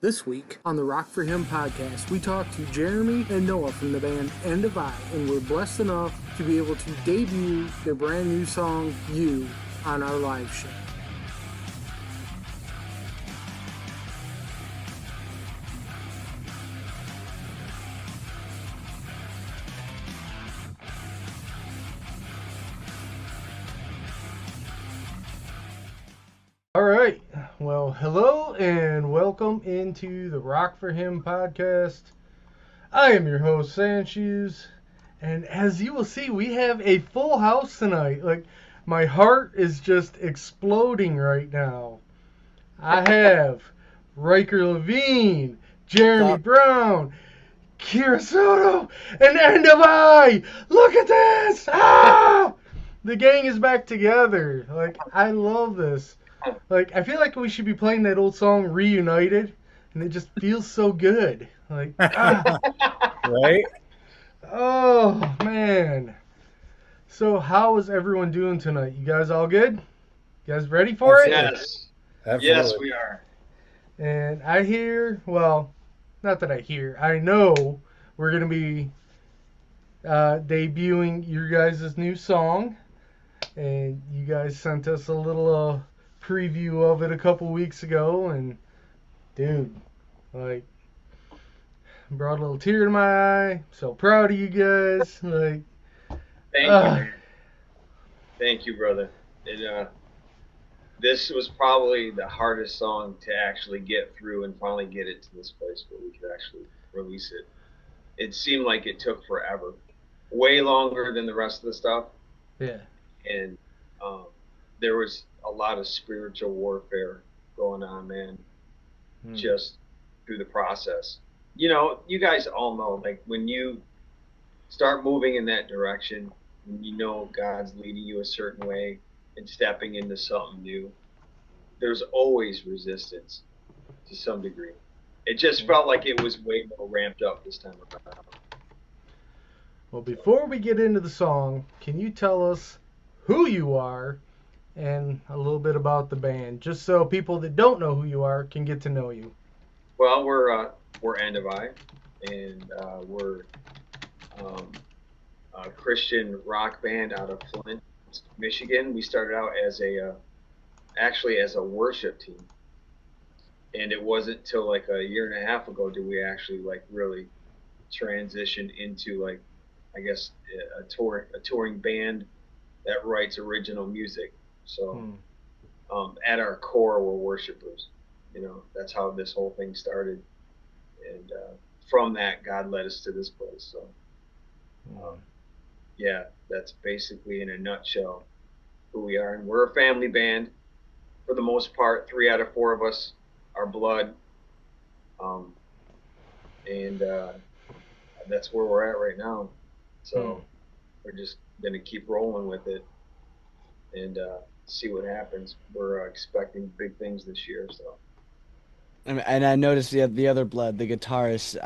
This week on the Rock for Him podcast, we talk to Jeremy and Noah from the band End of I, and we're blessed enough to be able to debut their brand new song, You, on our live show. All right. Well, hello and welcome into the Rock for Him podcast. I am your host, Sanchez, and as you will see, we have a full house tonight. Like, my heart is just exploding right now. I have Riker Levine, Jeremy Brown, Kira Soto, and End of I. Look at this! Ah! The gang is back together. Like, I love this. Like, I feel like we should be playing that old song Reunited, and it just feels so good. Like, Right? Oh, man. So, how is everyone doing tonight? You guys all good? You guys ready for it? Yes. Absolutely. Yes, we are. And I hear, well, not that I hear, I know we're going to be debuting your guys' new song. And you guys sent us a little preview of it a couple weeks ago, and dude, like, brought a little tear to my eye. So proud of you guys. Like, Thank you, man. Thank you, brother. This was probably the hardest song to actually get through and finally get it to this place where we could actually release it. It seemed like it took forever, way longer than the rest of the stuff. Yeah. And there was a lot of spiritual warfare going on, man, just through the process. You know, you guys all know, like, when you start moving in that direction, when you know God's leading you a certain way and stepping into something new, there's always resistance to some degree. It just felt like it was way more ramped up this time around. Well, before we get into the song, can you tell us who you are and a little bit about the band, just so people that don't know who you are can get to know you? Well, we're End of I, and we're a Christian rock band out of Flint, Michigan. We started out as actually as a worship team, and it wasn't till like a year and a half ago did we actually like really transition into, like, I guess, a touring band that writes original music. So at our core, we're worshipers. You know, that's how this whole thing started, and from that, God led us to this place. So yeah, that's basically in a nutshell who we are. And we're a family band for the most part. 3 out of 4 of us are blood, and that's where we're at right now. So we're just gonna keep rolling with it and see what happens. We're expecting big things this year. So. And I noticed the other blood, the guitarist,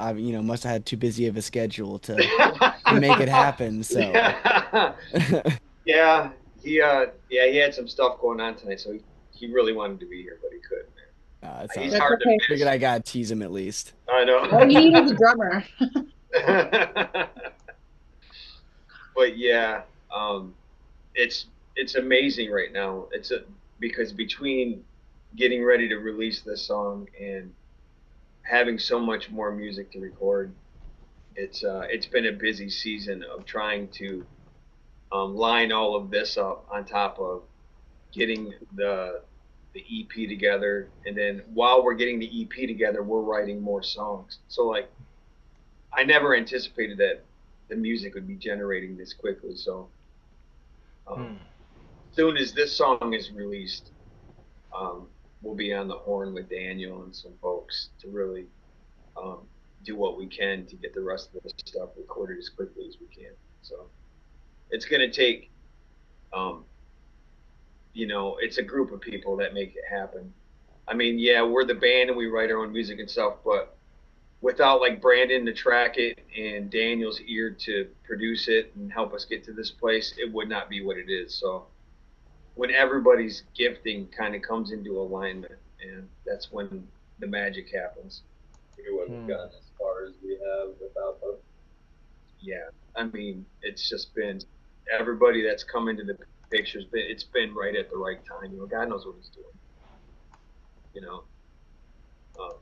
must have had too busy of a schedule to make it happen. So yeah, he had some stuff going on tonight, so he really wanted to be here, but he couldn't. He's hard to miss. Figured I gotta tease him at least. I know. All you need is a drummer. But yeah, it's amazing right now. Because between getting ready to release this song and having so much more music to record, it's been a busy season of trying to line all of this up on top of getting the EP together, and then while we're getting the EP together, we're writing more songs. So, like, I never anticipated that the music would be generating this quickly. So soon as this song is released, we'll be on the horn with Daniel and some folks to really do what we can to get the rest of the stuff recorded as quickly as we can. So it's going to take, it's a group of people that make it happen. I mean, yeah, we're the band and we write our own music and stuff, but without, like, Brandon to track it and Daniel's ear to produce it and help us get to this place, it would not be what it is. So when everybody's gifting kind of comes into alignment, and that's when the magic happens. We wouldn't have gotten as far as we have without them. Yeah, I mean, it's just been everybody that's come into the picture's been it's been right at the right time. God knows what he's doing. You know, um,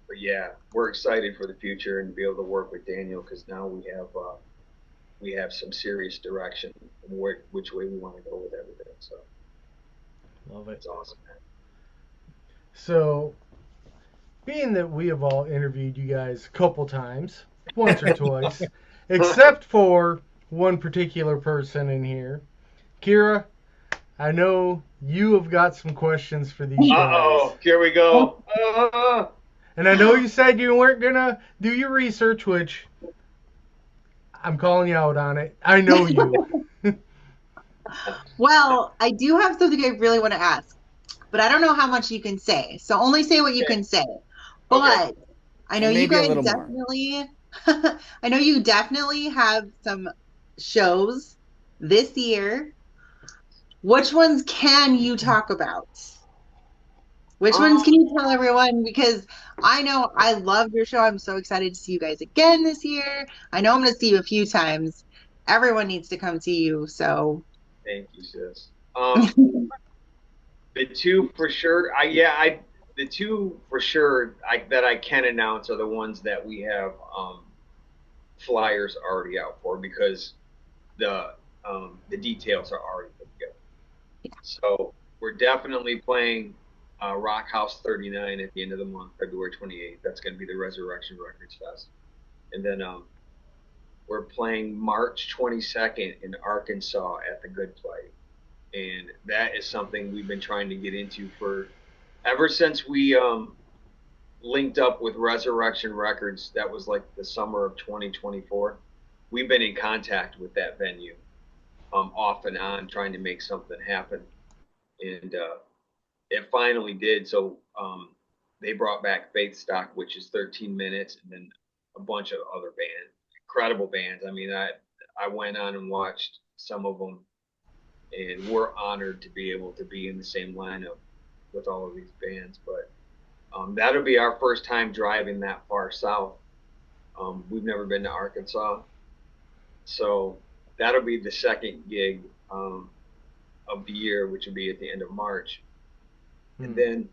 but yeah, we're excited for the future and be able to work with Daniel because now we have some serious direction and which way we want to go with everything. So Love it. it's awesome, man. So, being that we have all interviewed you guys a couple times, once or twice, except for one particular person in here, Kira, I know you have got some questions for these guys. Uh-oh, here we go. And I know you said you weren't going to do your research, which I'm calling you out on it. I know you. Well, I do have something I really want to ask, but I don't know how much you can say. So only say what you can say. But I know And you maybe a guys little more. definitely, I know you definitely have some shows this year. Which ones can you talk about? Which ones can you tell everyone? Because I know I love your show. I'm so excited to see you guys again this year. I know I'm going to see you a few times. Everyone needs to come see you. So Thank you, sis. The two for sure. The two for sure that I can announce are the ones that we have flyers already out for because the details are already put together. So we're definitely playing Rock House 39 at the end of the month, February 28th. That's going to be the Resurrection Records Fest, and then we're playing March 22nd in Arkansas at the Good Play. And that is something we've been trying to get into for ever since we linked up with Resurrection Records. That was like the summer of 2024. We've been in contact with that venue off and on, trying to make something happen, and it finally did. So they brought back Faith Stock, which is 13 minutes, and then a bunch of other bands, incredible bands. I mean, I went on and watched some of them, and we're honored to be able to be in the same lineup with all of these bands. But that'll be our first time driving that far south. We've never been to Arkansas, so that'll be the second gig of the year, which will be at the end of March. And then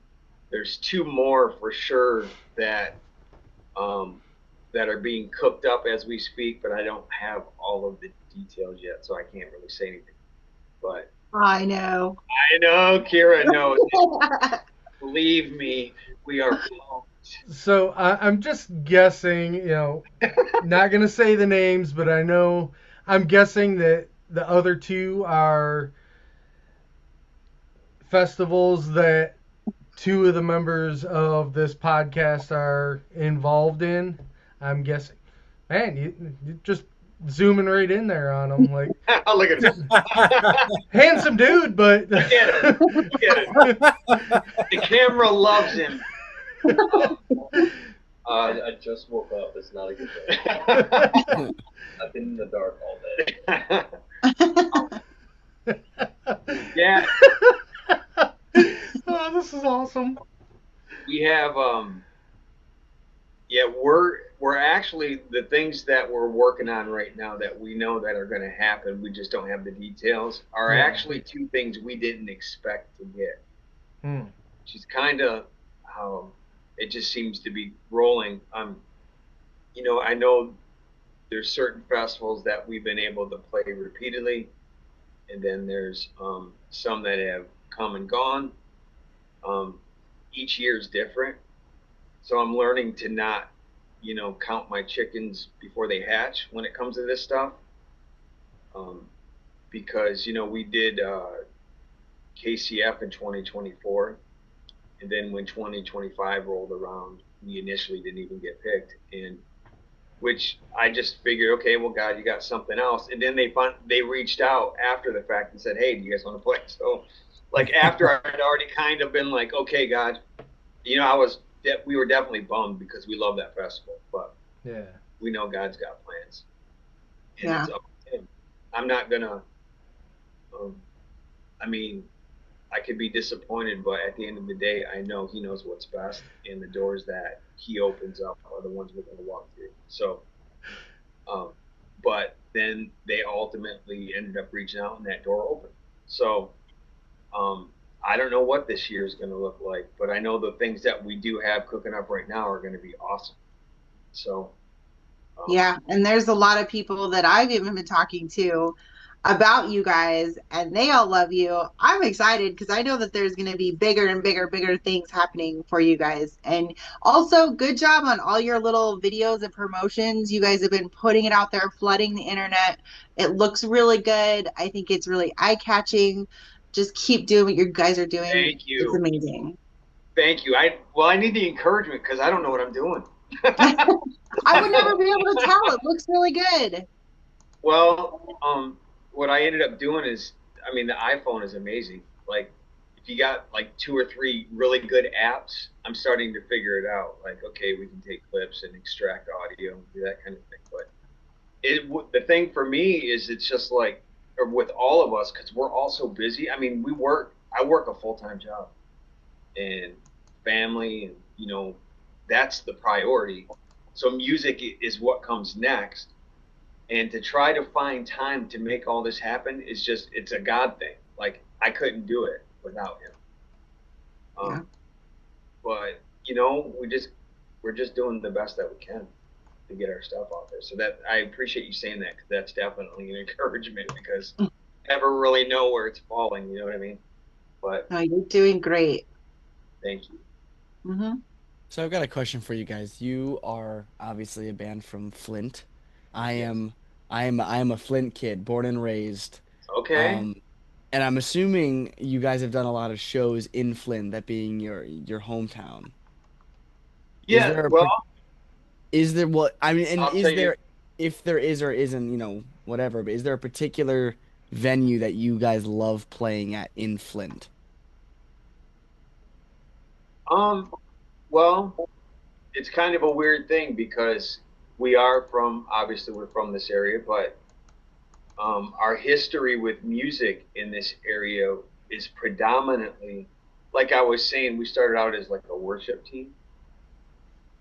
there's two more for sure that that are being cooked up as we speak, but I don't have all of the details yet, so I can't really say anything. But I know. I know Kira knows. Believe me, we are pumped. So I'm just guessing, not going to say the names, but I'm guessing that the other two are festivals that two of the members of this podcast are involved in. I'm guessing. Man, you just zooming right in there on them. Like, Look at him. handsome dude, but. Look at him. Look at him. The camera loves him. I just woke up. It's not a good day. I've been in the dark all day. Yeah. Oh, this is awesome. We have we're actually the things that we're working on right now that we know that are going to happen, we just don't have the details, are actually two things we didn't expect to get. Which is kind of how it just seems to be rolling. I know there's certain festivals that we've been able to play repeatedly, and then there's some that have come and gone. Each year is different, so I'm learning to not, count my chickens before they hatch when it comes to this stuff. Because we did KCF in 2024, and then when 2025 rolled around, we initially didn't even get picked, and which I just figured, okay, well, God, you got something else. And then they reached out after the fact and said, hey, do you guys want to play? So, like, after I'd already kind of been like, okay, God, we were definitely bummed because we love that festival, but we know God's got plans, and it's up to Him. I'm not gonna. I could be disappointed, but at the end of the day, I know he knows what's best, and the doors that he opens up are the ones we're going to walk through. So, but then they ultimately ended up reaching out, and that door opened. So, I don't know what this year is going to look like, but I know the things that we do have cooking up right now are going to be awesome. So, Yeah, and there's a lot of people that I've even been talking to about you guys, and they all love you. I'm excited because I know that there's going to be bigger and bigger, bigger things happening for you guys. And also, good job on all your little videos and promotions. You guys have been putting it out there, flooding the internet. It looks really good. I think it's really eye-catching. Just keep doing what you guys are doing. thank It's you. amazing. Thank you. I need the encouragement because I don't know what I'm doing. I would never be able to tell. It looks really good. Well, what I ended up doing is, I mean, the iPhone is amazing. Like, if you got like 2 or 3 really good apps, I'm starting to figure it out. Like, okay, we can take clips and extract audio and do that kind of thing. But the thing for me is, it's just like, or with all of us, because we're all so busy. I mean, I work a full-time job, and family, and that's the priority. So music is what comes next, and to try to find time to make all this happen is just, it's a God thing. Like, I couldn't do it without him. Yeah. But we're just doing the best that we can to get our stuff out there. So that, I appreciate you saying that, because that's definitely an encouragement, because you never really know where it's falling. You know what I mean? But No, you're doing great. thank you. Hmm. So I've got a question for you guys. You are obviously a band from Flint. I Yes. am I am a Flint kid, born and raised. Okay. Um, and I'm assuming you guys have done a lot of shows in Flint, that being your hometown. Is Yeah. there a Well, is there what I mean, and I'll tell is you. there, if there is or isn't, whatever, but is there a particular venue that you guys love playing at in Flint? Um. Well, it's kind of a weird thing because we're from this area, but our history with music in this area is predominantly, like I was saying, we started out as like a worship team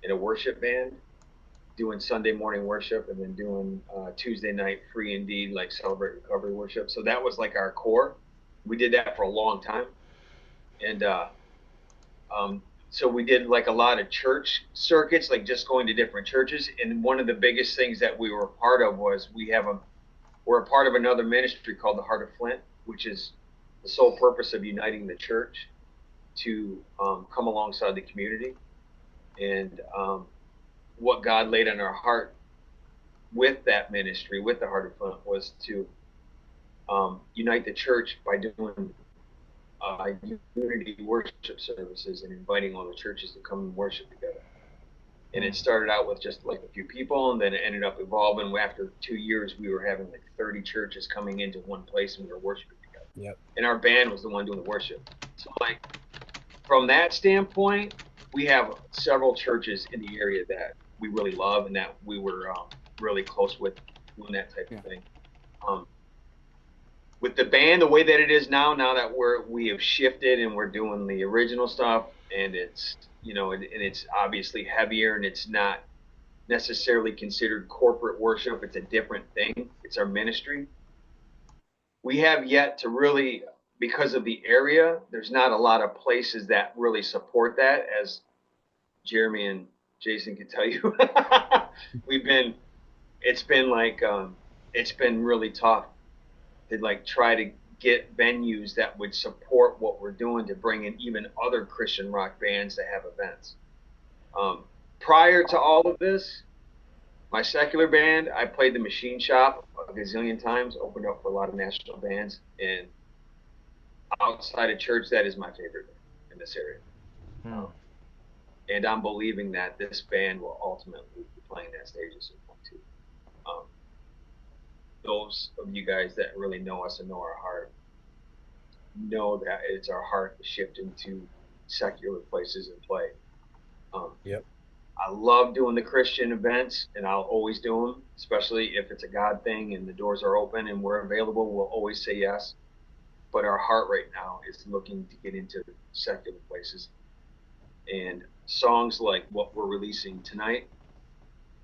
in a worship band, doing Sunday morning worship, and then doing Tuesday night free indeed, like celebrate recovery worship. So that was like our core. We did that for a long time, and um, so we did like a lot of church circuits, like just going to different churches. And one of the biggest things that we were a part of was, we're a part of another ministry called the Heart of Flint, which is the sole purpose of uniting the church to come alongside the community. And what God laid on our heart with that ministry, with the Heart of Flint, was to unite the church by doing unity worship services and inviting all the churches to come and worship together. And it started out with just like a few people, and then it ended up evolving. After 2 years, we were having like 30 churches coming into one place, and we were worshiping together. Yep. And our band was the one doing the worship. So, like, from that standpoint, we have several churches in the area that we really love and that we were really close with, doing that type Yeah. of thing. With the band the way that it is now that we have shifted and we're doing the original stuff, and it's and it's obviously heavier, and it's not necessarily considered corporate worship. It's a different thing. It's our ministry. We have yet to really, because of the area, there's not a lot of places that really support that, as Jeremy and Jason can tell you. we've been it's been like it's been really tough to like try to get venues that would support what we're doing, to bring in even other Christian rock bands to have events. Prior to all of this, my secular band, I played the Machine Shop a gazillion times, opened up for a lot of national bands, and outside of church, that is my favorite band in this area. And I'm believing that this band will ultimately be playing that stage at some point too. Um, those of you guys that really know us and know our heart know that it's our heart to shift into secular places and play. Yep. I love doing the Christian events, and I'll always do them, especially if it's a God thing and the doors are open and we're available. We'll always say yes. but our heart right now is looking to get into secular places. And songs like what we're releasing tonight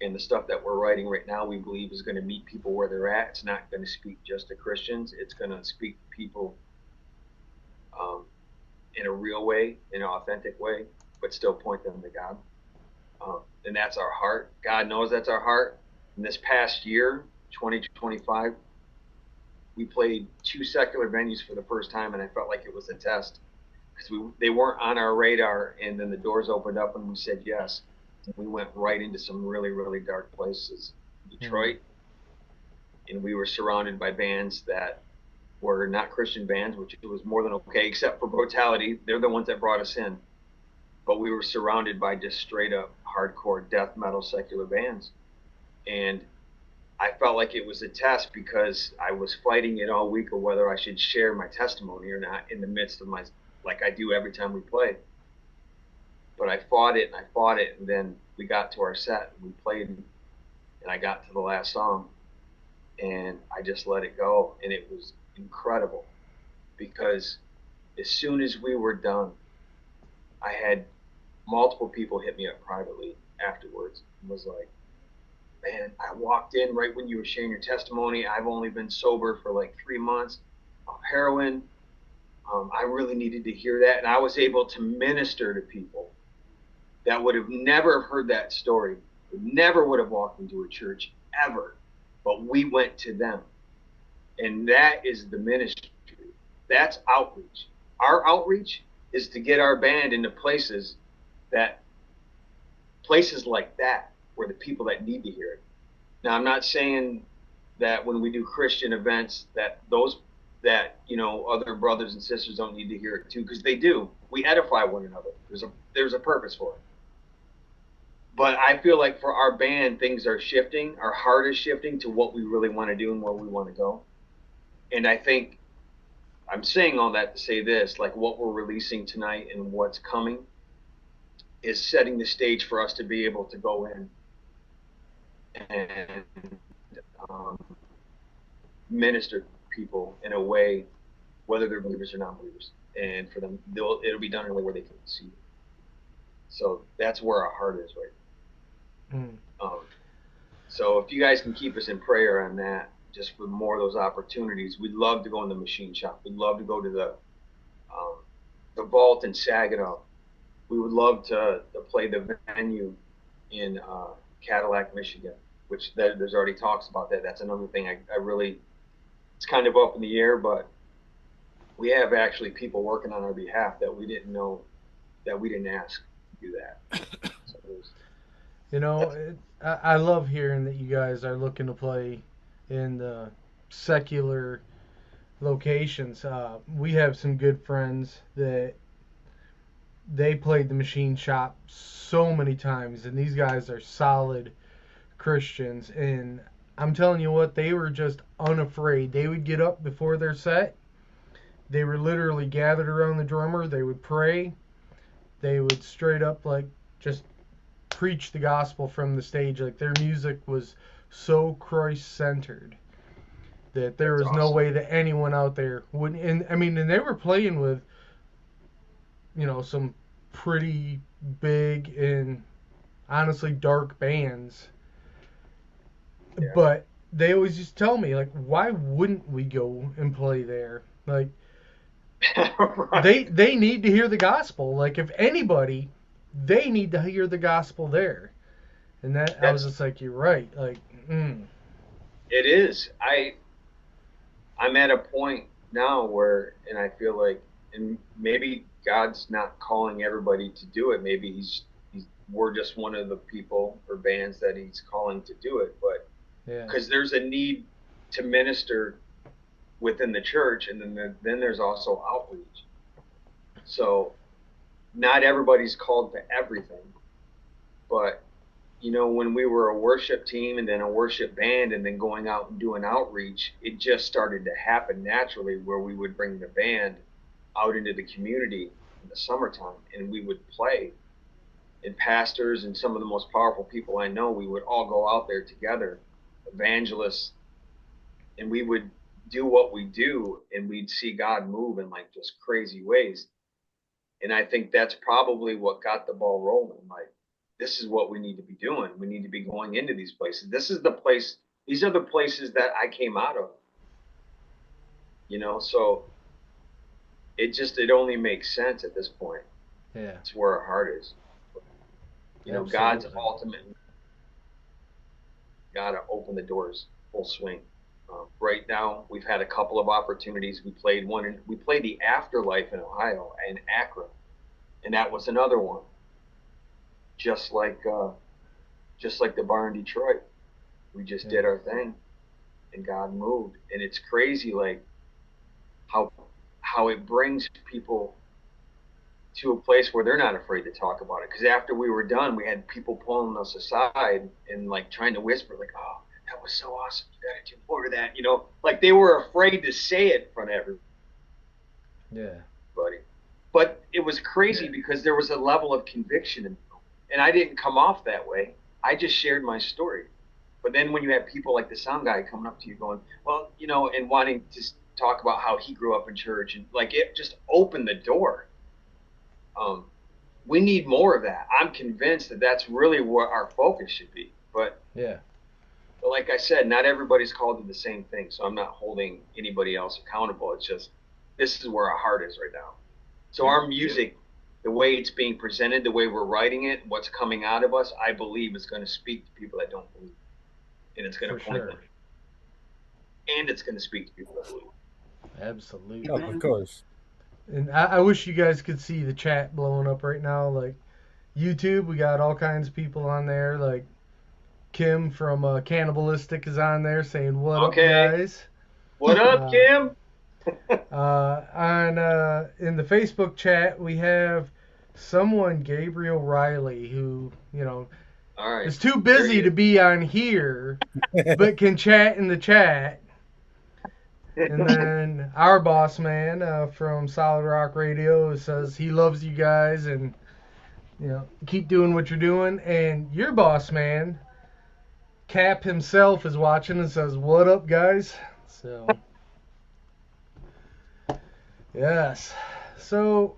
and the stuff that we're writing right now, we believe is going to meet people where they're at. It's not going to speak just to Christians. It's going to speak to people in a real way, in an authentic way, but still point them to God. And that's our heart. God knows that's our heart. In this past year, 2025, we played 2 secular venues for the first time, and I felt like it was a test because they weren't on our radar, and then the doors opened up and we said yes. And we went right into some really, really dark places. Detroit, and we were surrounded by bands that were not Christian bands, which was more than okay, except for Brutality. They're the ones that brought us in. But we were surrounded by just straight up hardcore death metal secular bands. And I felt like it was a test because I was fighting it all week of whether I should share my testimony or not in the midst of my, like I do every time we play. But I fought it and I fought it, and then we got to our set and we played, and I got to the last song and I just let it go, and it was incredible because as soon as we were done, I had multiple people hit me up privately afterwards and was like, man, I walked in right when you were sharing your testimony. I've only been sober for like 3 months off heroin. I really needed to hear that. And I was able to minister to people that would have never heard that story, never would have walked into a church ever, but we went to them. And that is the ministry. That's outreach. Our outreach is to get our band into places like that, where the people that need to hear it. Now, I'm not saying that when we do Christian events that other brothers and sisters don't need to hear it too, because they do. We edify one another. There's a purpose for it. But I feel like for our band, things are shifting. Our heart is shifting to what we really want to do and where we want to go. And I think I'm saying all that to say this, like what we're releasing tonight and what's coming is setting the stage for us to be able to go in and minister to people in a way, whether they're believers or non-believers. And for them, it'll be done in a way where they can see it. So that's where our heart is right now. So if you guys can keep us in prayer on that, just for more of those opportunities. We'd love to go in the machine shop. We'd love to go to the vault in Saginaw. We would love to play the venue in Cadillac, Michigan, which there's already talks about that. That's another thing I really, it's kind of up in the air, but we have actually people working on our behalf that we didn't know, that we didn't ask to do that. So I love hearing that you guys are looking to play in the secular locations. We have some good friends that they played the machine shop so many times, and these guys are solid Christians, and I'm telling you what, they were just unafraid. They would get up before their set. They were literally gathered around the drummer. They would pray. They would straight up just preach the gospel from the stage. Like, their music was so Christ-centered that there was no way that anyone out there wouldn't. And they were playing with, some pretty big and honestly dark bands. Yeah. But they always just tell me, why wouldn't we go and play there? Right. They need to hear the gospel. If anybody, they need to hear the gospel there. And I was just like, you're right. It is. I'm at a point now where, and I feel like, and maybe God's not calling everybody to do it. Maybe we're just one of the people or bands that He's calling to do it. But because there's a need to minister within the church, and then there's also outreach. So not everybody's called to everything, but when we were a worship team and then a worship band and then going out and doing outreach, it just started to happen naturally, where we would bring the band out into the community in the summertime and we would play. And pastors and some of the most powerful people I know, we would all go out there together, evangelists, and we would do what we do, and we'd see God move in like just crazy ways. And I think that's probably what got the ball rolling. Like, this is what we need to be doing. We need to be going into these places. This is the place. These are the places that I came out of. So it only makes sense at this point. Yeah. It's where our heart is. God's Absolutely. ultimately got to open the doors full swing. Right now, we've had a couple of opportunities. We played the Afterlife in Ohio and Akron, and that was another one. Just like the bar in Detroit, we just did our thing, and God moved. And it's crazy, like how it brings people to a place where they're not afraid to talk about it. Because after we were done, we had people pulling us aside and like trying to whisper, like, "Oh, that was so awesome! You got to do more of that." Like they were afraid to say it in front of everybody. Yeah. But it was crazy because there was a level of conviction in me, and I didn't come off that way. I just shared my story. But then when you have people like the sound guy coming up to you going, well, and wanting to talk about how he grew up in church, and like it just opened the door. We need more of that. I'm convinced that that's really what our focus should be. But like I said, not everybody's called to the same thing, so I'm not holding anybody else accountable. It's just this is where our heart is right now. So our music, the way it's being presented, the way we're writing it, what's coming out of us, I believe is going to speak to people that don't believe, and it's going to point them, and it's going to speak to people that believe. Absolutely. Oh, of course. And I wish you guys could see the chat blowing up right now. Like YouTube, we got all kinds of people on there. Like Kim from Cannibalistic is on there saying, "What up, guys?" What up, Kim? In the Facebook chat, we have someone, Gabriel Riley, who is too busy to be on here, but can chat in the chat. And then our boss man from Solid Rock Radio says he loves you guys and keep doing what you're doing. And your boss man, Cap himself, is watching and says, "What up, guys?" So yes. So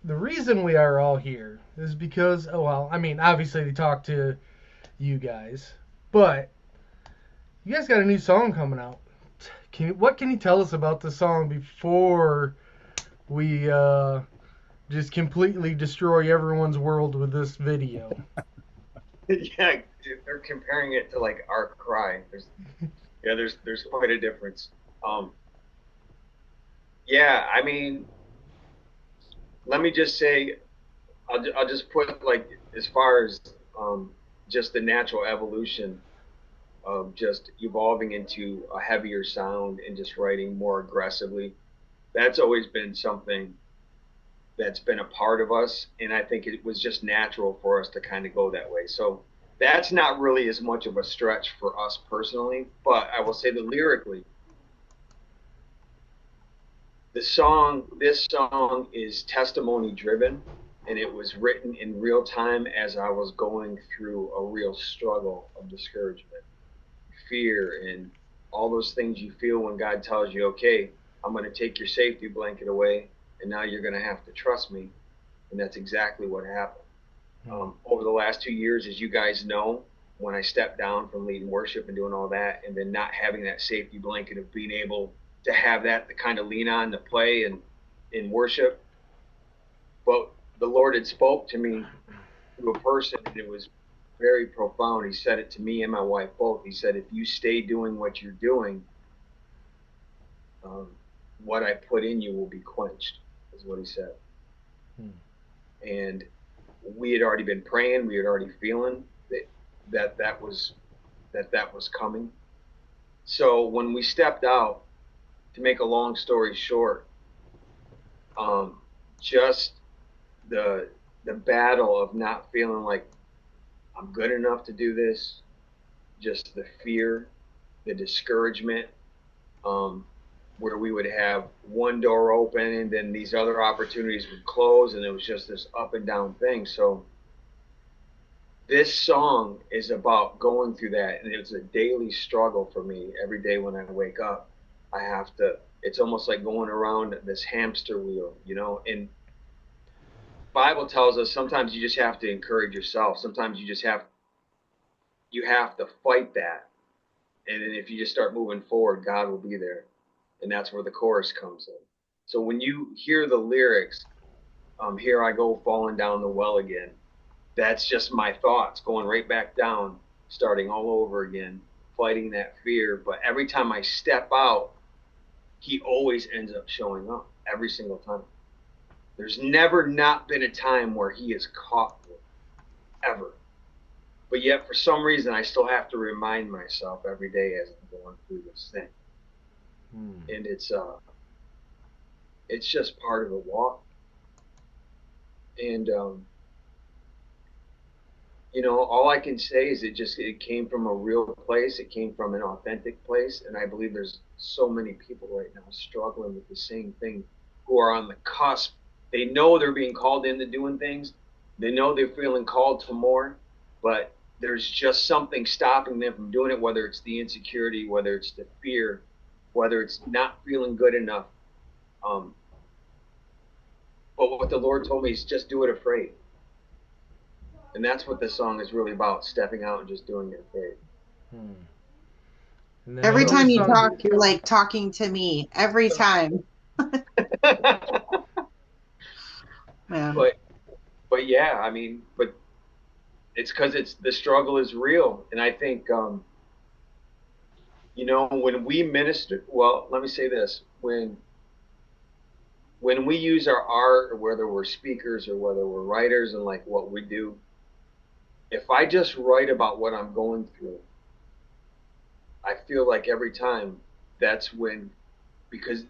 the reason we are all here is because, obviously to talk to you guys, but you guys got a new song coming out. What can you tell us about the song before we just completely destroy everyone's world with this video? Yeah, they're comparing it to like Our Cry. There's quite a difference. Let me just say, I'll just put like as far as just the natural evolution of just evolving into a heavier sound and just writing more aggressively. That's always been something that's been a part of us, and I think it was just natural for us to kind of go that way. So that's not really as much of a stretch for us personally, but I will say that lyrically, this song is testimony driven, and it was written in real time as I was going through a real struggle of discouragement, fear, and all those things you feel when God tells you, okay, I'm going to take your safety blanket away, and now you're going to have to trust me. And that's exactly what happened. Over the last 2 years, as you guys know, when I stepped down from leading worship and doing all that, and then not having that safety blanket of being able to have that to kind of lean on to play and in worship. But the Lord had spoke to me through a person, and it was very profound. He said it to me and my wife both. He said, if you stay doing what you're doing, what I put in you will be quenched, is what he said. And we had already been praying. We had already feeling that was coming. So when we stepped out, to make a long story short, just the battle of not feeling like I'm good enough to do this, just the fear, the discouragement, where we would have one door open and then these other opportunities would close, and it was just this up and down thing. So this song is about going through that, and it's a daily struggle for me every day when I wake up. It's almost like going around this hamster wheel, and Bible tells us sometimes you just have to encourage yourself. Sometimes you have to fight that. And then if you just start moving forward, God will be there. And that's where the chorus comes in. So when you hear the lyrics, here I go falling down the well again, that's just my thoughts going right back down, starting all over again, fighting that fear. But every time I step out, he always ends up showing up every single time. There's never not been a time where he has caught me, ever. But yet, for some reason, I still have to remind myself every day as I'm going through this thing. And it's just part of the walk. And all I can say is it came from a real place. It came from an authentic place. And I believe there's so many people right now struggling with the same thing, who are on the cusp. They know they're being called into doing things. They know they're feeling called to more, but there's just something stopping them from doing it, whether it's the insecurity, whether it's the fear, whether it's not feeling good enough. But what the Lord told me is just do it afraid. And that's what this song is really about, stepping out and just doing it afraid. Every time you talk, you're like talking to me. Every time. Man. But yeah, I mean, but it's because the struggle is real. And I think, when we minister, well, let me say this, when we use our art, or whether we're speakers or whether we're writers and like what we do, if I just write about what I'm going through, I feel like every time that's when, because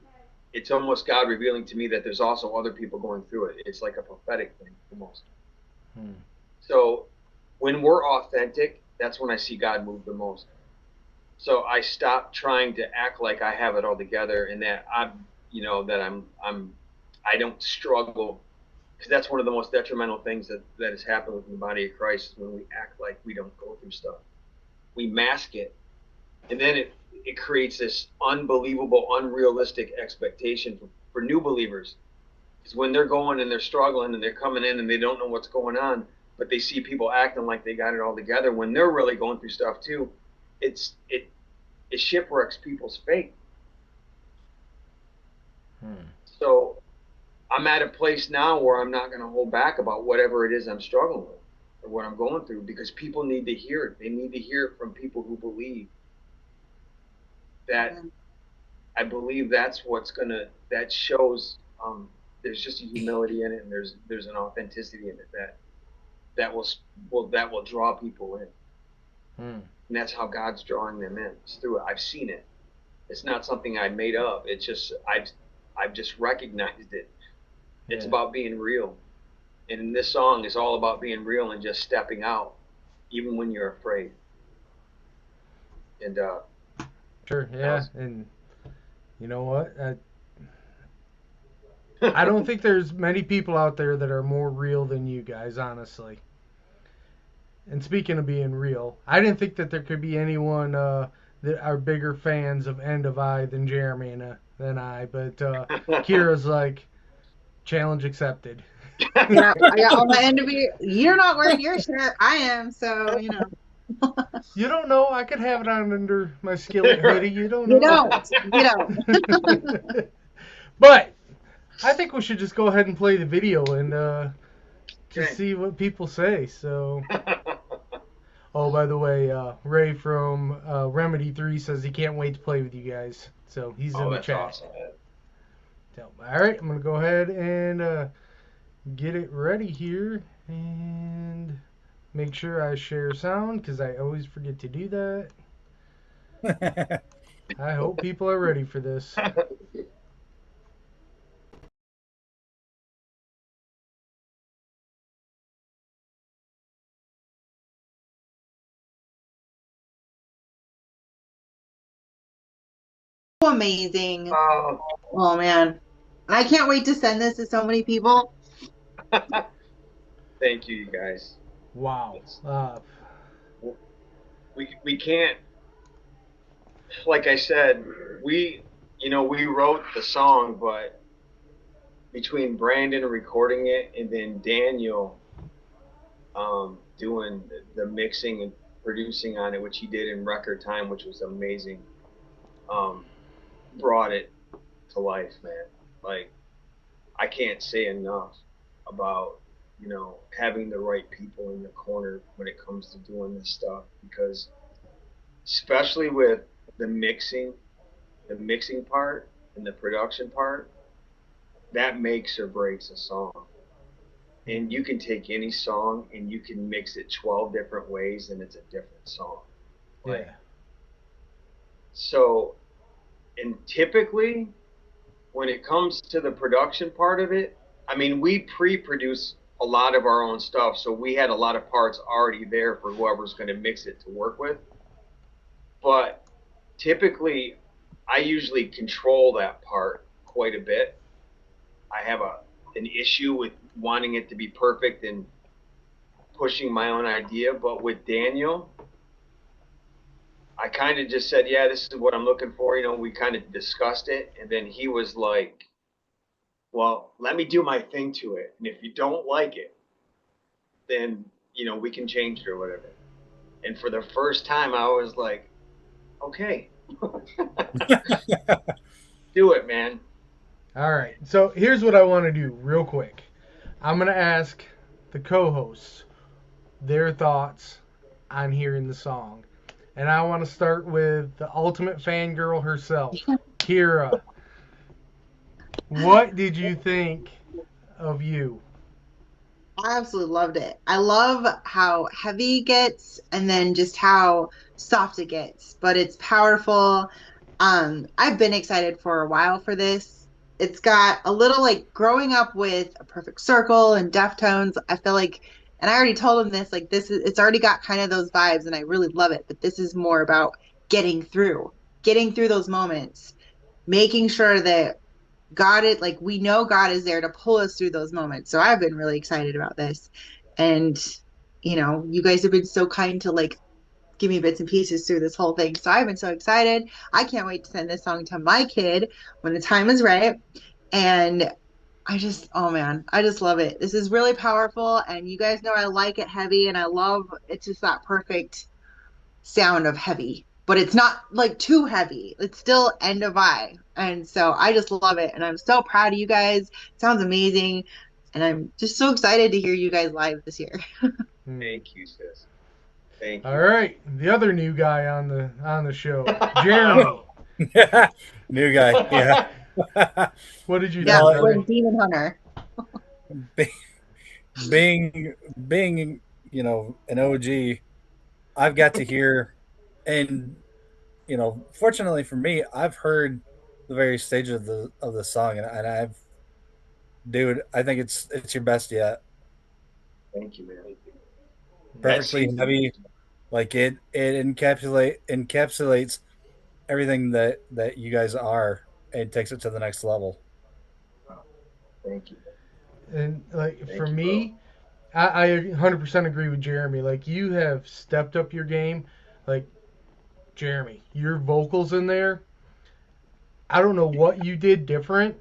it's almost God revealing to me that there's also other people going through it. It's like a prophetic thing almost. So when we're authentic, that's when I see God move the most. So I stop trying to act like I have it all together and that I don't struggle, because that's one of the most detrimental things that has happened within the body of Christ, is when we act like we don't go through stuff. We mask it, and then it creates this unbelievable, unrealistic expectation for new believers. Because when they're going and they're struggling and they're coming in and they don't know what's going on, but they see people acting like they got it all together when they're really going through stuff too, it shipwrecks people's faith. So I'm at a place now where I'm not going to hold back about whatever it is I'm struggling with or what I'm going through, because people need to hear it. They need to hear it from people who believe that. I believe that's that shows there's just a humility in it, and there's an authenticity in it that will draw people in. And that's how God's drawing them in. It's through it. I've seen it. It's not something I made up. It's just I've just recognized it. It's about being real. And this song is all about being real and just stepping out, even when you're afraid. And sure, yeah. And you know what? I don't think there's many people out there that are more real than you guys, honestly. And speaking of being real, I didn't think that there could be anyone that are bigger fans of End of I than Jeremy than I. But Kira's like, challenge accepted. Yeah, I got all my End of You. You're not wearing your shirt. I am, so you know. You don't know. I could have it on under my skillet hoodie. You don't know. You don't. But I think we should just go ahead and play the video and just see what people say. So, oh, by the way, Ray from Remedy 3 says he can't wait to play with you guys. So he's in the chat. Awesome. So, all right, I'm gonna go ahead and get it ready here and make sure I share sound, because I always forget to do that. I hope people are ready for this. Amazing. Oh man. I can't wait to send this to so many people. Thank you, guys. Wow. We can't, like I said, we wrote the song, but between Brandon recording it and then Daniel doing the mixing and producing on it, which he did in record time, which was amazing, um, brought it to life, man. Like, I can't say enough about, having the right people in the corner when it comes to doing this stuff, because especially with the mixing part and the production part, that makes or breaks a song. And you can take any song and you can mix it 12 different ways and it's a different song. Like, Yeah. so, and typically when it comes to the production part of it, I mean, we pre-produce a lot of our own stuff, so we had a lot of parts already there for whoever's going to mix it to work with. But typically, I usually control that part quite a bit. I have an issue with wanting it to be perfect and pushing my own idea, but with Daniel, I kind of just said, yeah, this is what I'm looking for. We kind of discussed it, and then he was like, well, let me do my thing to it. And if you don't like it, then, we can change it or whatever. And for the first time, I was like, okay, do it, man. All right. So here's what I want to do real quick. I'm going to ask the co-hosts their thoughts on hearing the song. And I want to start with the ultimate fangirl herself, Kira. What did you think of You? I absolutely loved it. I love how heavy it gets and then just how soft it gets, but it's powerful. I've been excited for a while for this. It's got a little like growing up with A Perfect Circle and Deftones. I feel like, and I already told him this, like this is, it's already got kind of those vibes and I really love it, but this is more about getting through those moments, making sure that God is like we know God is there to pull us through those moments. So I've been really excited about this. And you guys have been so kind to like give me bits and pieces through this whole thing. So I've been so excited. I can't wait to send this song to my kid when the time is right. And oh man, I just love it. This is really powerful. And you guys know I like it heavy and I love it's just that perfect sound of heavy, but it's not like too heavy. It's still end of I. And so I just love it. And I'm so proud of you guys. It sounds amazing. And I'm just so excited to hear you guys live this year. Thank you, sis. Thank All you. right, the other new guy on the show, Jeremy. New guy, yeah. What did you Yeah, think, Well, we're buddy? Demon Hunter. be- being an OG, I've got to hear, and fortunately for me, I've heard the various stages of the song, and dude, I think it's your best yet. Thank you, man. That Perfectly seems to be. heavy, like it encapsulates everything that you guys are, and takes it to the next level. Thank you. And like for Thank you, bro. me, I 100% agree with Jeremy. Like you have stepped up your game. Like Jeremy, your vocals in there. I don't know what you did different,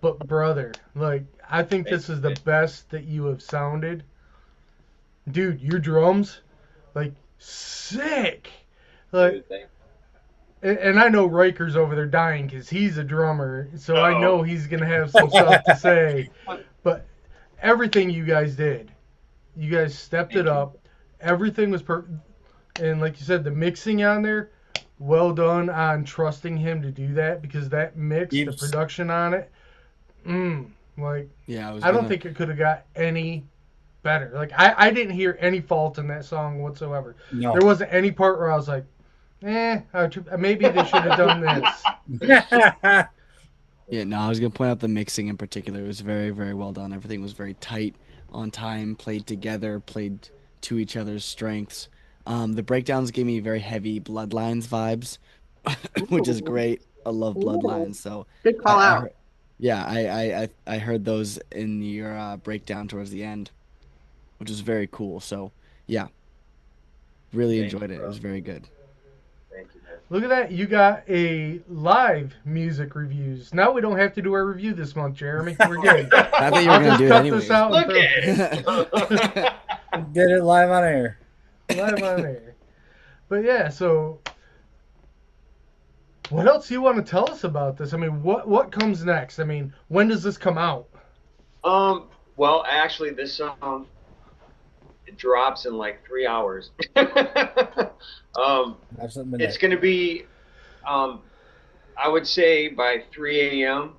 but brother, like I think Thank this you, is the man. best that you have sounded. Dude, your drums, like sick. Like Dude, thank and I know Riker's over there dying because he's a drummer, so I Uh-oh. know he's gonna have some stuff to say. But everything you guys did, you guys stepped it Thank you. up. Everything was and like you said, the mixing on there, well done on trusting him to do that because that mix, the Keeps production on it, like Yeah, I was I don't gonna. think it could have got any better. Like I didn't hear any fault in that song whatsoever. no. There wasn't any part where I was like, maybe they should have done this. Yeah, no, I was gonna point out the mixing in particular. It was very, very well done. Everything was very tight, on time, played together, played to each other's strengths. The breakdowns gave me very heavy Bloodlines vibes, which is Ooh, great. I love ooh, Bloodlines, so good I, call I out. heard, yeah, I heard those in your breakdown towards the end, which was very cool. So yeah, really Thank you, enjoyed it. It bro. was very good. Thank you, man. Look at that. You got a live music reviews. Now we don't have to do our review this month, Jeremy. We're good. I thought you were I'll gonna just do it cut anyways. this out and Look throw at it. Did it live on air. live on air. But yeah, so what else do you want to tell us about this? I mean, what comes next? I mean, when does this come out? Well, actually, this song it drops in like 3 hours. It's going to be, I would say by 3 a.m.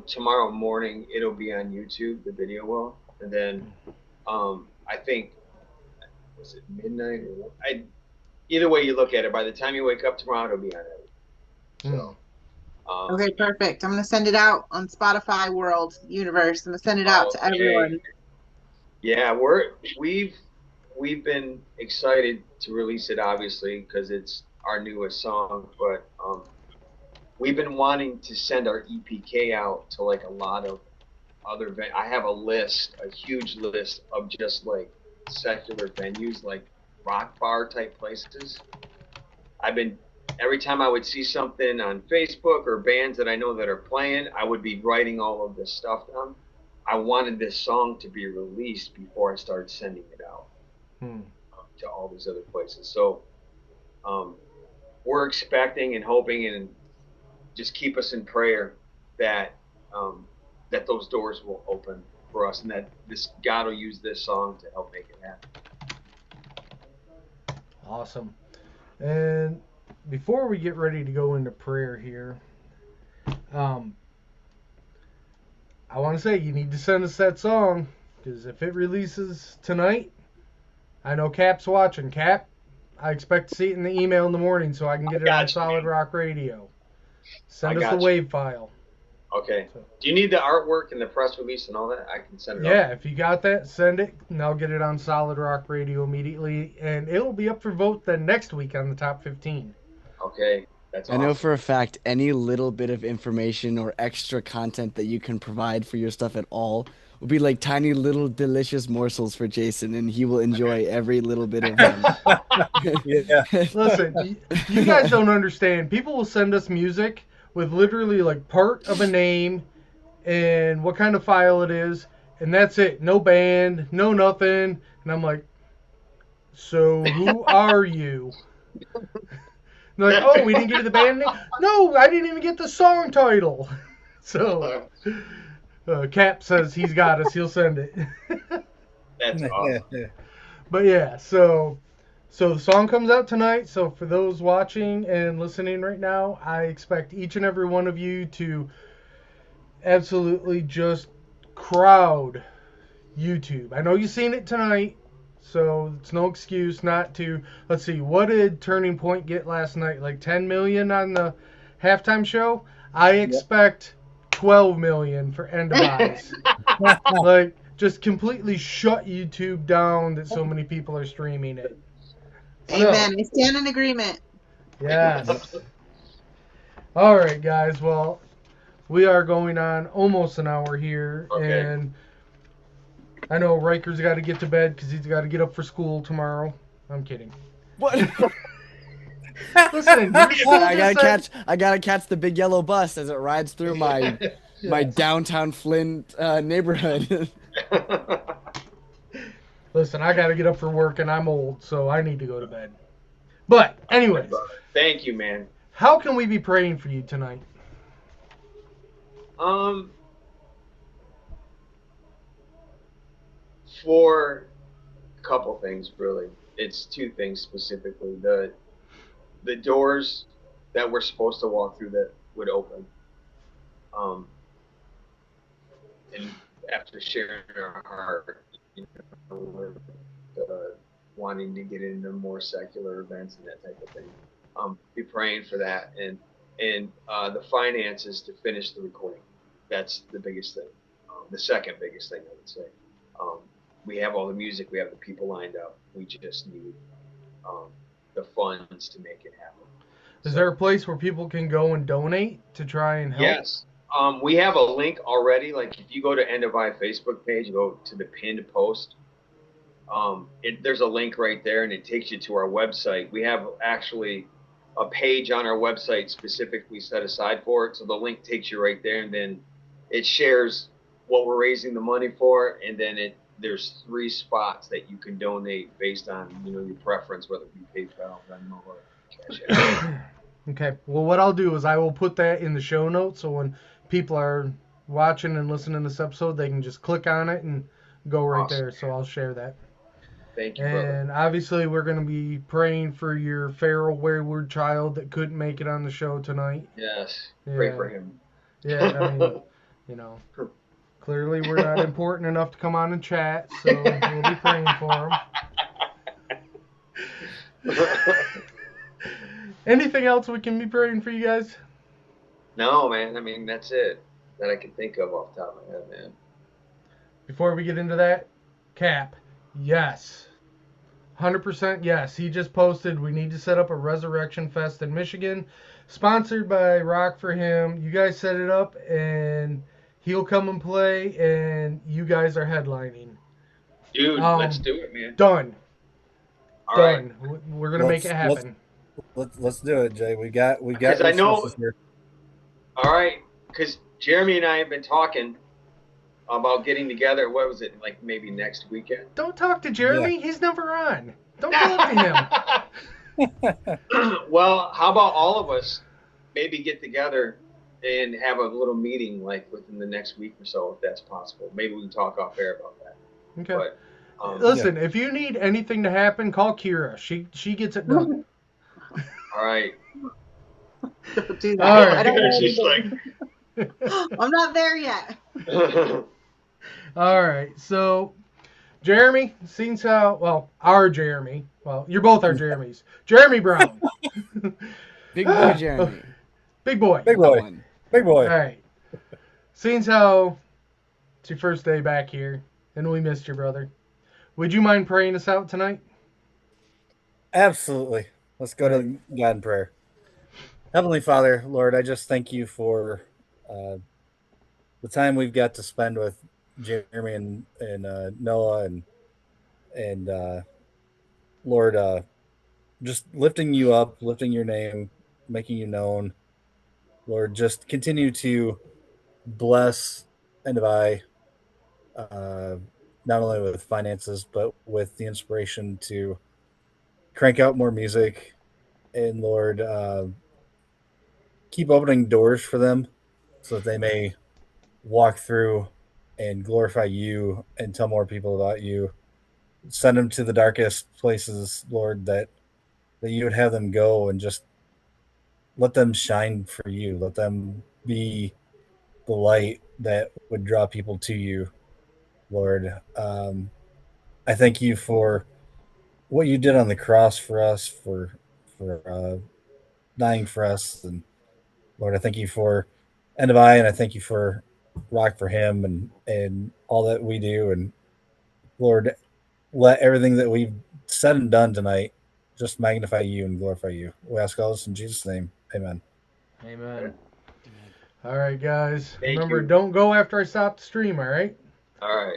Tomorrow morning, it'll be on YouTube. The video will, and then I think was it midnight? Either way you look at it, by the time you wake up tomorrow, it'll be on it. So. Okay, perfect. I'm gonna send it out on Spotify World Universe. I'm gonna send it out to everyone. Yeah, we've been excited to release it, obviously, because it's our newest song. But we've been wanting to send our EPK out to like a lot of other I have a huge list of just like secular venues, like rock bar type places. Every time I would see something on Facebook or bands that I know that are playing, I would be writing all of this stuff down. I wanted this song to be released before I started sending it out to all these other places. So we're expecting and hoping, and just keep us in prayer that that those doors will open for us, and that God will use this song to help make it happen. Awesome. And before we get ready to go into prayer here, I want to say you need to send us that song, because if it releases tonight, I know Cap's watching. Cap, I expect to see it in the email in the morning so I can get it on Solid Rock Radio. Send us the WAV file. Okay. Do you need the artwork and the press release and all that? I can send it. Yeah, if you got that, send it, and I'll get it on Solid Rock Radio immediately, and it'll be up for vote then next week on the top 15. Okay, that's awesome. I know for a fact any little bit of information or extra content that you can provide for your stuff at all will be like tiny little delicious morsels for Jason, and he will enjoy every little bit of them. Yeah. Listen, you guys don't understand. People will send us music with literally like part of a name and what kind of file it is, and that's it. No band, no nothing. And I'm like, so who are you? They're like, oh, we didn't give you the band name? No, I didn't even get the song title. So Cap says he's got us. He'll send it. That's awesome. But yeah, so the song comes out tonight. So for those watching and listening right now, I expect each and every one of you to absolutely just crowd YouTube. I know you've seen it tonight, so it's no excuse not to. Let's see, what did Turning Point get last night? Like 10 million on the halftime show? I expect 12 million for End of Eyes. Like, just completely shut YouTube down that so many people are streaming it. Amen. I stand in agreement. Yes. All right, guys. Well, we are going on almost an hour here, and I know Riker's got to get to bed because he's got to get up for school tomorrow. I'm kidding. What? Listen, I gotta catch the big yellow bus as it rides through my my downtown Flint neighborhood. Listen, I got to get up for work, and I'm old, so I need to go to bed. But anyways, thank you, man. How can we be praying for you tonight? For a couple things, really. It's two things specifically. The doors that we're supposed to walk through that would open. And after sharing our heart, with wanting to get into more secular events and that type of thing, be praying for that, and the finances to finish the recording. That's the biggest thing. The second biggest thing, I would say. We have all the music, we have the people lined up. We just need the funds to make it happen. Is there a place where people can go and donate to try and help? Yes. We have a link already. Like, if you go to End of Eye Facebook page, go to the pinned post. There's a link right there, and it takes you to our website. We have actually a page on our website specifically set aside for it. So the link takes you right there, and then it shares what we're raising the money for, and then there's 3 spots that you can donate based on your preference, whether it be PayPal, Venmo, or Cash App. Okay. Well, what I'll do is I will put that in the show notes, so when people are watching and listening to this episode, they can just click on it and go right Awesome. there. So I'll share that. Thank you, brother. And obviously, we're going to be praying for your feral wayward child that couldn't make it on the show tonight. Yes. Pray Yeah. for him. Yeah, I mean, clearly we're not important enough to come on and chat, so we'll be praying for him. Anything else we can be praying for you guys? No, man. I mean, that's it that I can think of off the top of my head, man. Before we get into that, Cap, yes. 100% yes. He just posted, we need to set up a Resurrection Fest in Michigan, sponsored by Rock for Him. You guys set it up, and he'll come and play, and you guys are headlining. Dude, let's do it, man. Done. All Done. right. We're going to make it happen. Let's do it, Jay. We got I know. resources here. All right, because Jeremy and I have been talking about getting together. What was it, like maybe next weekend? Don't talk to Jeremy. Yeah. He's never on. Don't talk to him. Well, how about all of us maybe get together and have a little meeting like within the next week or so, if that's possible. Maybe we can talk off air about that. Okay. But, listen, if you need anything to happen, call Kira. She gets it done. All right. Don't do that. All right. I don't know. She's like... I'm not there yet. All right. So, Jeremy, since our Jeremy, you're both our Jeremys. Jeremy Brown. Big boy Jeremy. Big boy. Big boy. Big boy. All right. Seeing how it's your first day back here, and we missed your brother, would you mind praying us out tonight? Absolutely. Let's go to God in prayer. Heavenly Father, Lord, I just thank you for the time we've got to spend with Jeremy and Noah and Lord, just lifting you up, lifting your name, making you known. Lord, just continue to bless and I, not only with finances, but with the inspiration to crank out more music. And Lord, keep opening doors for them so that they may walk through and glorify you and tell more people about you. Send them to the darkest places, Lord, that you would have them go, and just let them shine for you. Let them be the light that would draw people to you, Lord. I thank you for what you did on the cross for us, for dying for us. And Lord, I thank you for End of I, and I thank you for Rock for Him and all that we do. And Lord, let everything that we've said and done tonight just magnify you and glorify you. We ask all this in Jesus' name. Amen. Amen. All right, guys. Thank Remember, you. don't go after I stop the stream, all right? All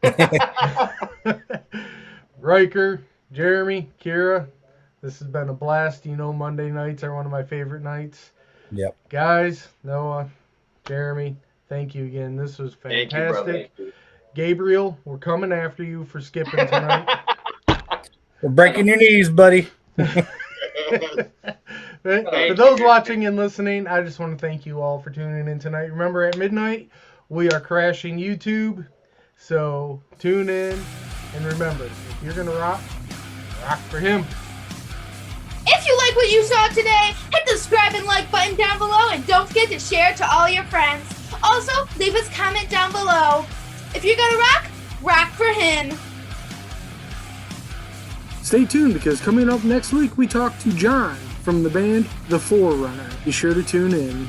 right. Riker, Jeremy, Kira, this has been a blast. You know, Monday nights are one of my favorite nights. Yep. Guys, Noah, Jeremy, thank you again. This was Thank you, brother. fantastic. Gabriel, we're coming after you for skipping tonight. We're breaking your knees, buddy. For those watching and listening, I just want to thank you all for tuning in tonight. Remember, at midnight, we are crashing YouTube. So tune in, and remember, if you're going to rock for him. If you like what you saw today, hit the subscribe and like button down below, and don't forget to share it to all your friends. Also, leave us a comment down below. If you're gonna rock for him. Stay tuned, because coming up next week, we talk to John from the band The Forerunner. Be sure to tune in.